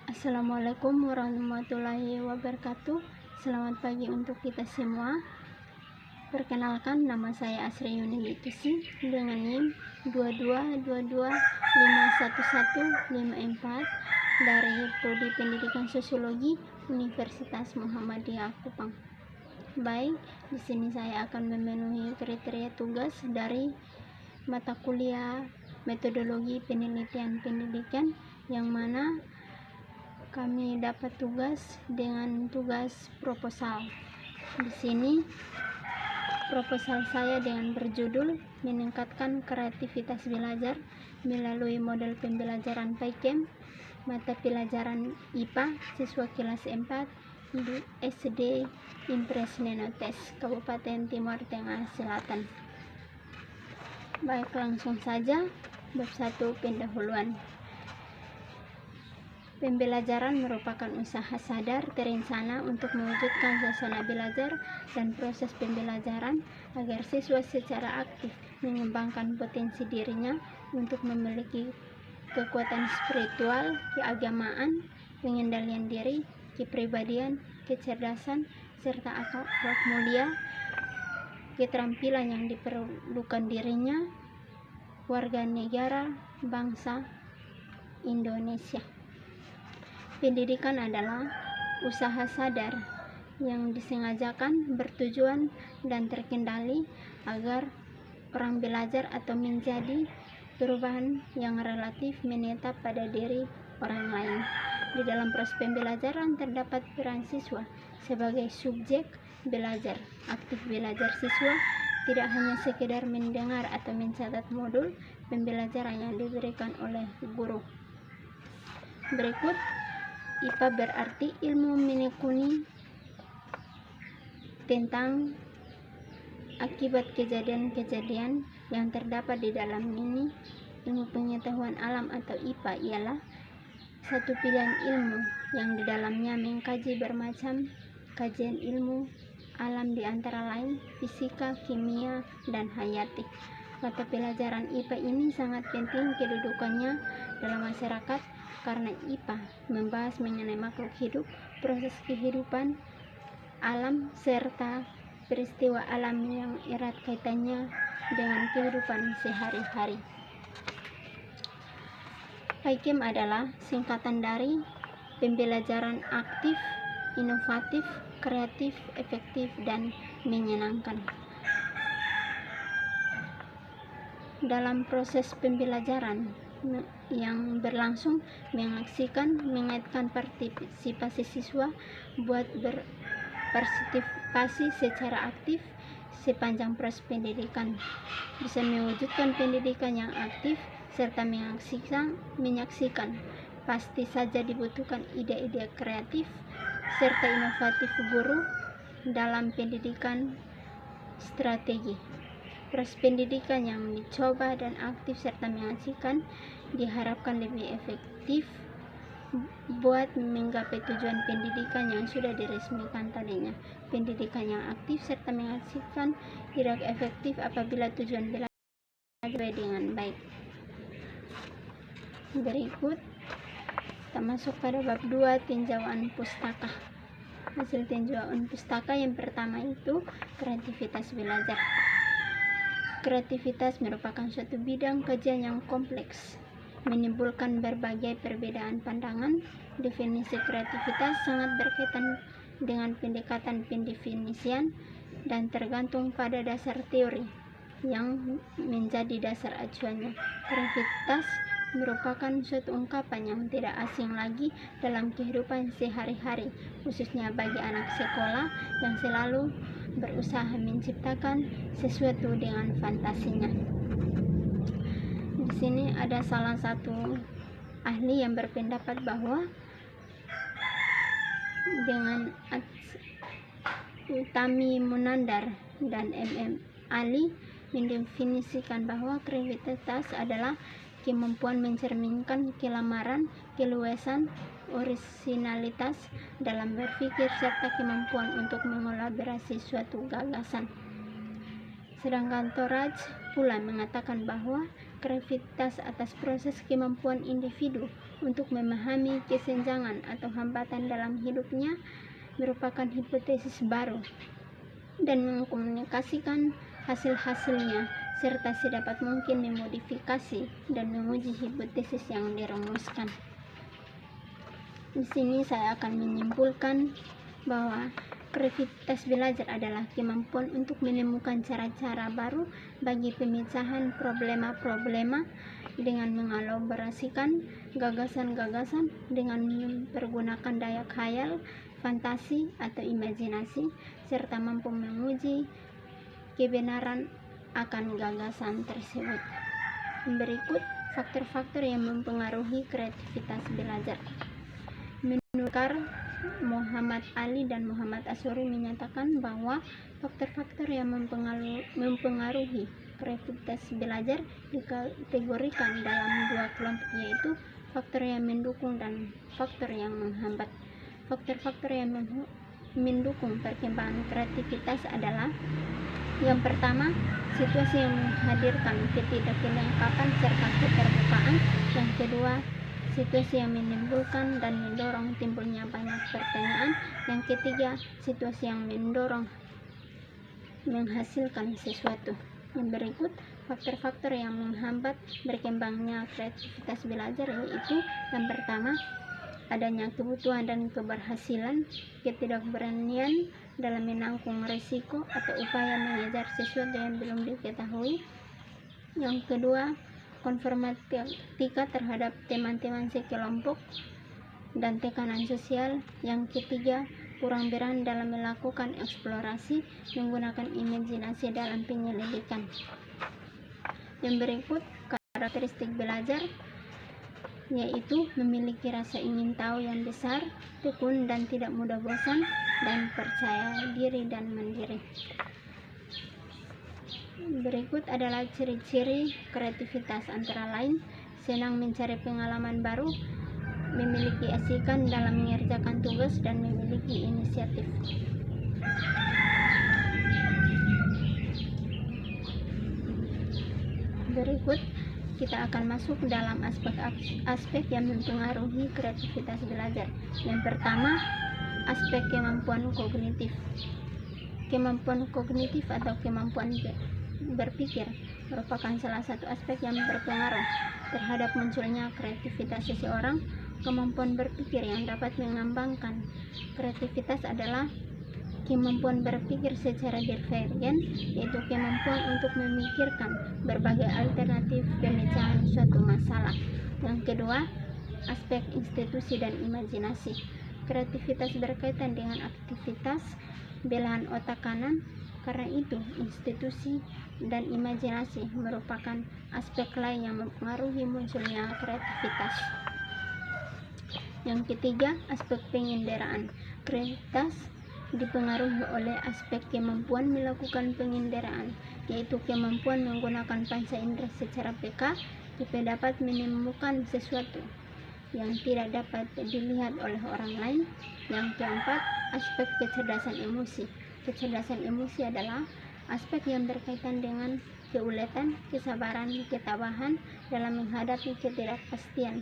Assalamualaikum warahmatullahi wabarakatuh. Selamat pagi untuk kita semua. Perkenalkan, nama saya Asri Yuniditusi dengan NIM 2222511154 dari Prodi Pendidikan Sosiologi Universitas Muhammadiyah Kupang. Baik, di sini saya akan memenuhi kriteria tugas dari mata kuliah metodologi penelitian pendidikan, yang mana kami dapat tugas dengan tugas proposal. Di sini proposal saya dengan berjudul meningkatkan kreativitas belajar melalui model pembelajaran PAIKEM mata pelajaran IPA siswa kelas 4 di SD Impres Nenotes, Kabupaten Timur Tengah Selatan. Baik, langsung saja. Bab 1, pendahuluan. Pembelajaran merupakan usaha sadar terencana untuk mewujudkan suasana belajar dan proses pembelajaran agar siswa secara aktif mengembangkan potensi dirinya untuk memiliki kekuatan spiritual, keagamaan, pengendalian diri, kepribadian, kecerdasan, serta akhlak mulia, keterampilan yang diperlukan dirinya, warga negara bangsa Indonesia. Pendidikan adalah usaha sadar yang disengajakan, bertujuan, dan terkendali agar orang belajar atau menjadi perubahan yang relatif menetap pada diri orang lain. Di dalam proses pembelajaran terdapat peran siswa sebagai subjek belajar. Aktif belajar siswa tidak hanya sekedar mendengar atau mencatat modul pembelajaran yang diberikan oleh guru. Berikut, IPA berarti ilmu menekuni tentang akibat kejadian-kejadian yang terdapat di dalam ini. Ilmu pengetahuan alam atau IPA ialah satu pilihan ilmu yang di dalamnya mengkaji bermacam kajian ilmu alam, di antara lain fisika, kimia, dan hayati. Mata pelajaran IPA ini sangat penting kedudukannya dalam masyarakat karena IPA membahas mengenai makhluk hidup, proses kehidupan alam, serta peristiwa alam yang erat kaitannya dengan kehidupan sehari-hari. PAIKEM adalah singkatan dari pembelajaran aktif, inovatif, kreatif, efektif, dan menyenangkan. Dalam proses pembelajaran yang berlangsung mengaitkan partisipasi siswa buat berpartisipasi secara aktif sepanjang proses pendidikan, bisa mewujudkan pendidikan yang aktif serta menyaksikan. Pasti saja dibutuhkan ide-ide kreatif serta inovatif guru dalam pendidikan strategi. Proses pendidikan yang dicoba dan aktif serta menyaksikan diharapkan lebih efektif buat menggapai tujuan pendidikan yang sudah diresmikan tadinya. Pendidikan yang aktif serta menyaksikan tidak efektif apabila tujuan belajar sesuai dengan baik. Berikut kita masuk pada bab 2, tinjauan pustaka. Hasil tinjauan pustaka yang pertama itu kreativitas belajar. Kreativitas merupakan suatu bidang kajian yang kompleks, menimbulkan berbagai perbedaan pandangan. Definisi kreativitas sangat berkaitan dengan pendekatan pendefinisian dan tergantung pada dasar teori yang menjadi dasar acuannya. Kreativitas merupakan suatu ungkapan yang tidak asing lagi dalam kehidupan sehari-hari, khususnya bagi anak sekolah yang selalu berusaha menciptakan sesuatu dengan fantasinya. Di sini ada salah satu ahli yang berpendapat bahwa dengan Utami Munandar dan Ali mendefinisikan bahwa kreativitas adalah kemampuan mencerminkan kelamaran, keluasan, orisinalitas dalam berpikir serta kemampuan untuk mengelaborasi suatu gagasan. Sedangkan Toraj pula mengatakan bahwa kreativitas atas proses kemampuan individu untuk memahami kesenjangan atau hambatan dalam hidupnya merupakan hipotesis baru dan mengkomunikasikan hasil-hasilnya serta sedapat mungkin memodifikasi dan menguji hipotesis yang dirumuskan. Di sini saya akan menyimpulkan bahwa kreativitas belajar adalah kemampuan untuk menemukan cara-cara baru bagi pemecahan problema-problema dengan mengelaborasikan gagasan-gagasan dengan mempergunakan daya khayal, fantasi, atau imajinasi, serta mampu menguji kebenaran akan gagasan tersebut. Berikut faktor-faktor yang mempengaruhi kreativitas belajar. Menurut Muhammad Ali dan Muhammad Asyuri menyatakan bahwa faktor-faktor yang mempengaruhi kreativitas belajar dikategorikan dalam dua kelompok, yaitu faktor yang mendukung dan faktor yang menghambat. Faktor-faktor yang mendukung perkembangan kreativitas adalah: yang pertama, situasi yang menghadirkan ketidaklengkapan serta keterbukaan. Yang kedua, situasi yang menimbulkan dan mendorong timbulnya banyak pertanyaan. Yang ketiga, situasi yang mendorong menghasilkan sesuatu. Yang berikut faktor-faktor yang menghambat berkembangnya kreativitas belajar, yaitu yang pertama, adanya kebutuhan dan keberhasilan, ketidakberanian dalam menanggung risiko atau upaya mengejar sesuatu yang belum diketahui. Yang kedua, konformatika terhadap teman-teman sekelompok dan tekanan sosial. Yang ketiga, kurang berani dalam melakukan eksplorasi menggunakan imajinasi dalam penyelidikan. Yang berikut karakteristik belajar, yaitu memiliki rasa ingin tahu yang besar, tekun dan tidak mudah bosan, dan percaya diri dan mandiri. Berikut adalah ciri-ciri kreativitas, antara lain senang mencari pengalaman baru, memiliki asikan dalam mengerjakan tugas, dan memiliki inisiatif. Berikut kita akan masuk dalam aspek yang mempengaruhi kreativitas belajar. Yang pertama, aspek kemampuan kognitif. Kemampuan kognitif atau kemampuan berpikir merupakan salah satu aspek yang berpengaruh terhadap munculnya kreativitas seseorang. Kemampuan berpikir yang dapat mengembangkan kreativitas adalah kemampuan berpikir secara divergen, yaitu kemampuan untuk memikirkan berbagai alternatif pemecahan suatu masalah. Yang kedua, aspek institusi dan imajinasi. Kreativitas berkaitan dengan aktivitas belahan otak kanan. Karena itu, institusi dan imajinasi merupakan aspek lain yang mempengaruhi munculnya kreativitas. Yang ketiga, aspek penginderaan. Kreativitas dipengaruhi oleh aspek kemampuan melakukan penginderaan, yaitu kemampuan menggunakan panca indera secara peka supaya dapat menemukan sesuatu yang tidak dapat dilihat oleh orang lain. Yang keempat, aspek kecerdasan emosi. Kecerdasan emosi adalah aspek yang berkaitan dengan keuletan, kesabaran, ketabahan dalam menghadapi ketidakpastian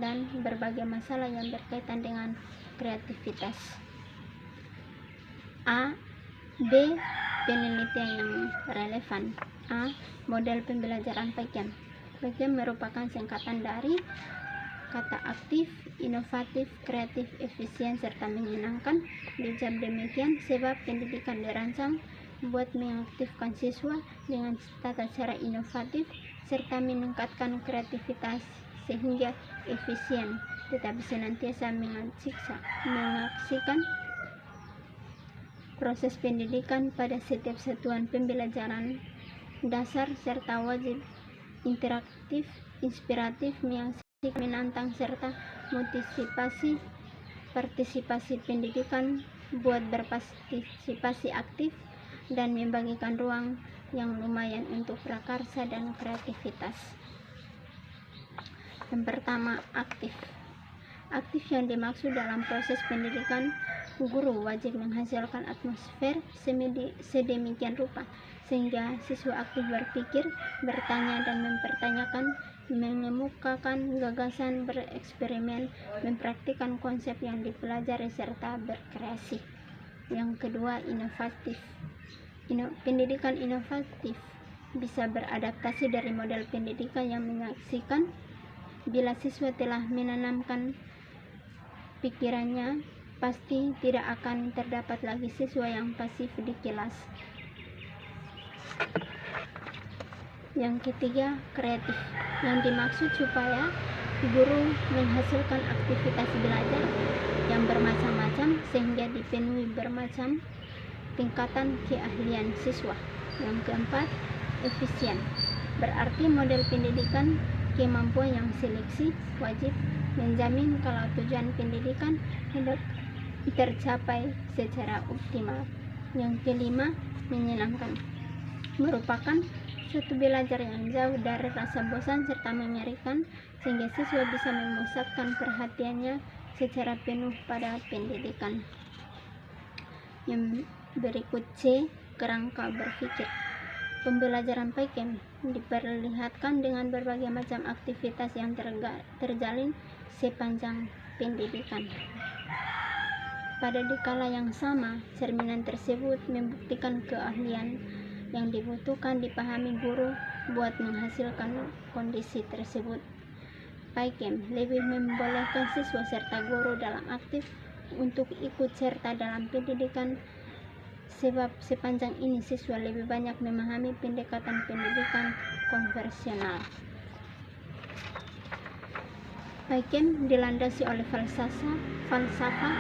dan berbagai masalah yang berkaitan dengan kreativitas. A. B. Penelitian yang relevan. A. Model pembelajaran Paikian. Paikian merupakan singkatan dari kata aktif, inovatif, kreatif, efisien, serta menyenangkan. Dijawab demikian sebab pendidikan dirancang buat mengaktifkan siswa dengan tata cara inovatif serta meningkatkan kreativitas sehingga efisien, tetapi senantiasa menyaksikan proses pendidikan pada setiap satuan pembelajaran dasar serta wajib interaktif, inspiratif, menantang serta partisipasi pendidikan buat berpartisipasi aktif dan membagikan ruang yang lumayan untuk prakarsa dan kreativitas. Yang pertama, aktif. Aktif yang dimaksud dalam proses pendidikan, guru wajib menghasilkan atmosfer sedemikian rupa sehingga siswa aktif berpikir, bertanya, dan mempertanyakan mengemukakan gagasan, bereksperimen, mempraktikkan konsep yang dipelajari, serta berkreasi. Yang kedua, inovatif. Pendidikan inovatif bisa beradaptasi dari model pendidikan yang menyaksikan. Bila siswa telah menanamkan pikirannya, pasti tidak akan terdapat lagi siswa yang pasif di kelas. Yang ketiga, kreatif. Yang dimaksud supaya guru menghasilkan aktivitas belajar yang bermacam-macam sehingga dipenuhi bermacam tingkatan keahlian siswa. Yang keempat, efisien. Berarti model pendidikan kemampuan yang seleksi wajib menjamin kalau tujuan pendidikan hendak tercapai secara optimal. Yang kelima, menyenangkan. Merupakan suatu belajar yang jauh dari rasa bosan serta mengerikan sehingga siswa bisa memusatkan perhatiannya secara penuh pada pendidikan. Yang berikut, C, kerangka berpikir. Pembelajaran PAIKEM diperlihatkan dengan berbagai macam aktivitas yang terjalin sepanjang pendidikan. Pada dikala yang sama, cerminan tersebut membuktikan keahlian yang dibutuhkan dipahami guru buat menghasilkan kondisi tersebut. PAIKEM lebih membolehkan siswa serta guru dalam aktif untuk ikut serta dalam pendidikan, sebab sepanjang ini siswa lebih banyak memahami pendekatan pendidikan konvensional. PAIKEM dilandasi oleh falsafah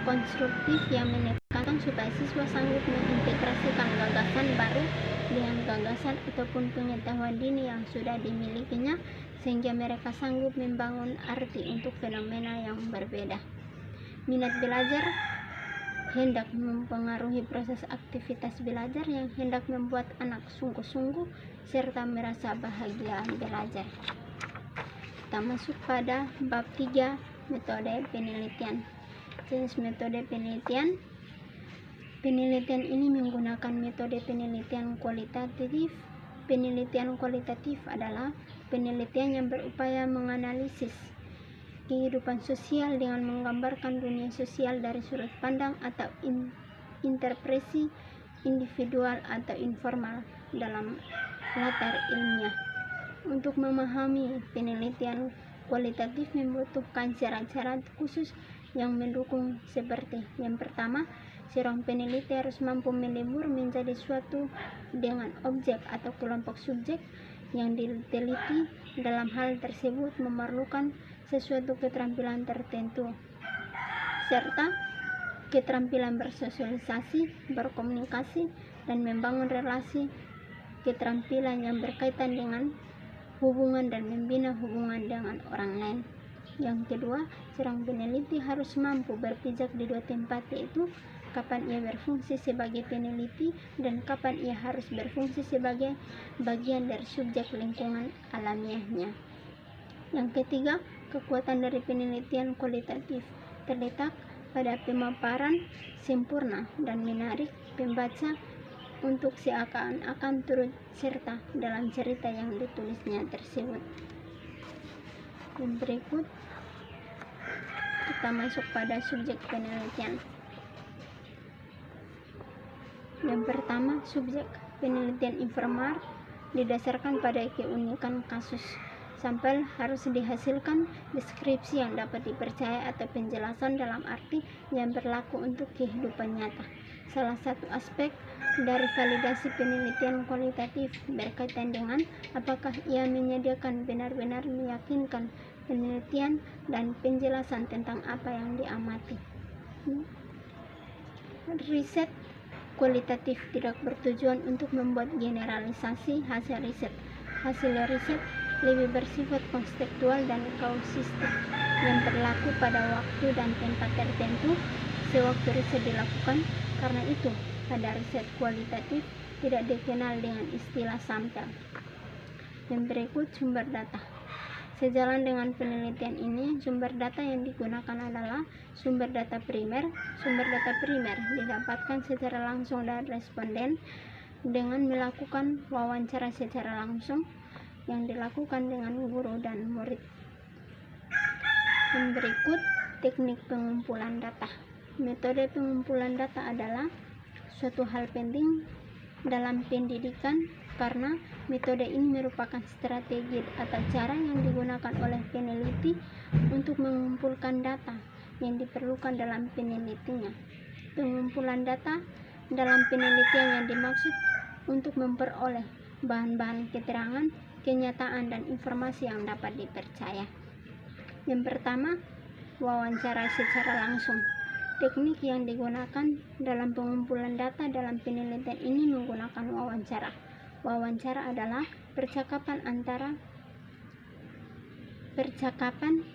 konstruktif yang menekankan supaya siswa sanggup mengintegrasikan gagasan baru dengan gagasan ataupun pengetahuan dini yang sudah dimilikinya, sehingga mereka sanggup membangun arti untuk fenomena yang berbeda. Minat belajar hendak mempengaruhi proses aktivitas belajar yang hendak membuat anak sungguh-sungguh serta merasa bahagia belajar. Kita masuk pada bab 3, metode penelitian. Jenis metode penelitian. Penelitian ini menggunakan metode penelitian kualitatif. Penelitian kualitatif adalah penelitian yang berupaya menganalisis kehidupan sosial dengan menggambarkan dunia sosial dari sudut pandang atau interpretasi individual atau informal dalam latar ilmiah. Untuk memahami penelitian kualitatif membutuhkan syarat-syarat khusus yang mendukung, seperti yang pertama, seorang peneliti harus mampu melebur menjadi suatu dengan objek atau kelompok subjek yang diteliti. Dalam hal tersebut memerlukan sesuatu keterampilan tertentu serta keterampilan bersosialisasi, berkomunikasi, dan membangun relasi, keterampilan yang berkaitan dengan hubungan dan membina hubungan dengan orang lain. Yang kedua, seorang peneliti harus mampu berpijak di dua tempat, yaitu kapan ia berfungsi sebagai peneliti dan kapan ia harus berfungsi sebagai bagian dari subjek lingkungan alamiahnya. Yang ketiga, kekuatan dari penelitian kualitatif terletak pada pemaparan sempurna dan menarik pembaca untuk seakan-akan turut serta dalam cerita yang ditulisnya tersebut. Yang berikut, kita masuk pada subjek penelitian. Yang pertama, subjek penelitian informal didasarkan pada keunikan kasus. Sampel harus dihasilkan deskripsi yang dapat dipercaya atau penjelasan dalam arti yang berlaku untuk kehidupan nyata. Salah satu aspek dari validasi penelitian kualitatif berkaitan dengan apakah ia menyediakan benar-benar meyakinkan penelitian dan penjelasan tentang apa yang diamati. Riset kualitatif tidak bertujuan untuk membuat generalisasi hasil riset. Hasil riset lebih bersifat konseptual dan kausistik yang berlaku pada waktu dan tempat tertentu sewaktu riset dilakukan. Karena itu, pada riset kualitatif tidak dikenal dengan istilah sampel. Yang berikut, sumber data. Sejalan dengan penelitian ini, sumber data yang digunakan adalah sumber data primer. Sumber data primer didapatkan secara langsung dari responden dengan melakukan wawancara secara langsung. yang dilakukan dengan guru dan murid. Yang berikut, teknik pengumpulan data. Metode pengumpulan data adalah suatu hal penting dalam pendidikan karena metode ini merupakan strategi atau cara yang digunakan oleh peneliti untuk mengumpulkan data yang diperlukan dalam penelitiannya. Pengumpulan data dalam penelitian yang dimaksud untuk memperoleh bahan-bahan keterangan, kenyataan, dan informasi yang dapat dipercaya. Yang pertama, wawancara secara langsung. Teknik yang digunakan dalam pengumpulan data dalam penelitian ini menggunakan wawancara. Wawancara adalah percakapan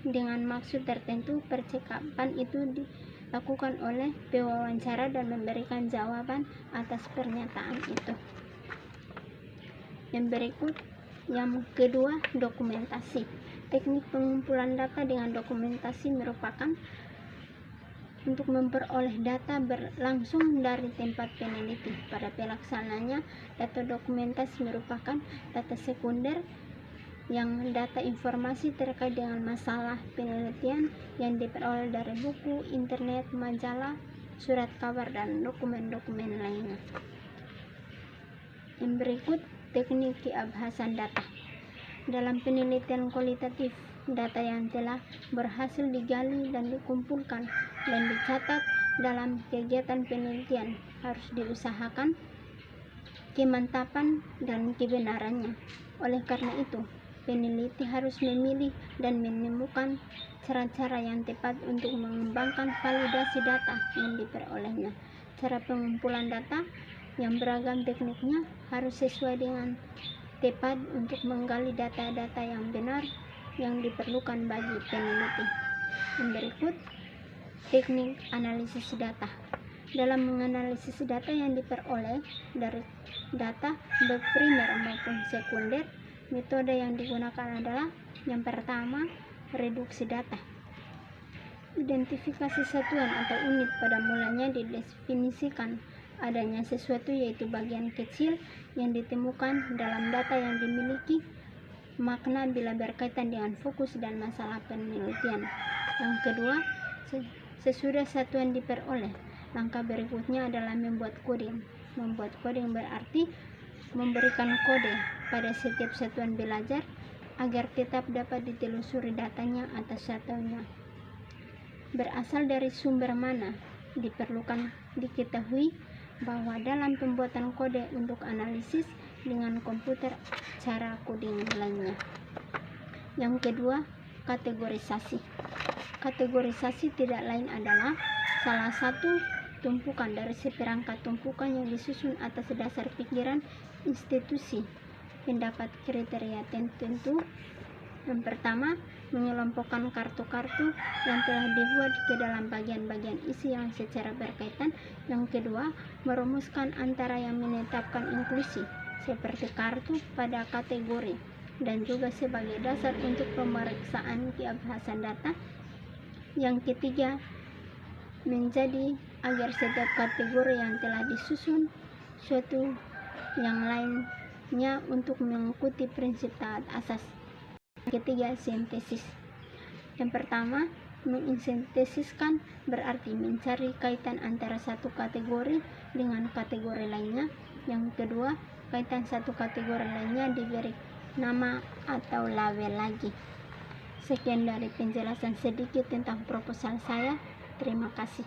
dengan maksud tertentu. Percakapan itu dilakukan oleh pewawancara dan memberikan jawaban atas pernyataan itu. Yang berikut, yang kedua, dokumentasi. Teknik pengumpulan data dengan dokumentasi merupakan untuk memperoleh data berlangsung dari tempat peneliti. Pada pelaksanaannya, data dokumentasi merupakan data sekunder yang data informasi terkait dengan masalah penelitian yang diperoleh dari buku, internet, majalah, surat kabar, dan dokumen-dokumen lainnya. Yang berikut, teknik keabsahan data. Dalam penelitian kualitatif, data yang telah berhasil digali dan dikumpulkan dan dicatat dalam kegiatan penelitian harus diusahakan kemantapan dan kebenarannya. Oleh karena itu, peneliti harus memilih dan menemukan cara-cara yang tepat untuk mengembangkan validasi data yang diperolehnya. Cara pengumpulan data yang beragam tekniknya harus sesuai dengan tepat untuk menggali data-data yang benar yang diperlukan bagi peneliti. Yang berikut, teknik analisis data. Dalam menganalisis data yang diperoleh dari data baik primer maupun sekunder, metode yang digunakan adalah yang pertama, reduksi data. Identifikasi satuan atau unit pada mulanya didefinisikan adanya sesuatu, yaitu bagian kecil yang ditemukan dalam data yang dimiliki makna bila berkaitan dengan fokus dan masalah penelitian. Yang kedua, sesudah satuan diperoleh, langkah berikutnya adalah membuat coding. Membuat coding berarti memberikan kode pada setiap satuan belajar agar tetap dapat ditelusuri datanya atas satuannya berasal dari sumber mana. Diperlukan diketahui bahwa dalam pembuatan kode untuk analisis dengan komputer cara coding lainnya. Yang kedua, kategorisasi. Kategorisasi tidak lain adalah salah satu tumpukan dari seperangkat tumpukan yang disusun atas dasar pikiran institusi pendapat kriteria tertentu. Yang pertama, mengelompokkan kartu-kartu yang telah dibuat ke dalam bagian-bagian isi yang secara berkaitan. Yang kedua, merumuskan antara yang menetapkan inklusi seperti kartu pada kategori dan juga sebagai dasar untuk pemeriksaan keabsahan data. Yang ketiga, menjadi agar setiap kategori yang telah disusun suatu yang lainnya untuk mengikuti prinsip taat asas. Ketiga, sintesis. Yang pertama, mensintesiskan berarti mencari kaitan antara satu kategori dengan kategori lainnya. Yang kedua, kaitan satu kategori lainnya diberi nama atau label lagi. Sekian dari penjelasan sedikit tentang proposal saya. Terima kasih.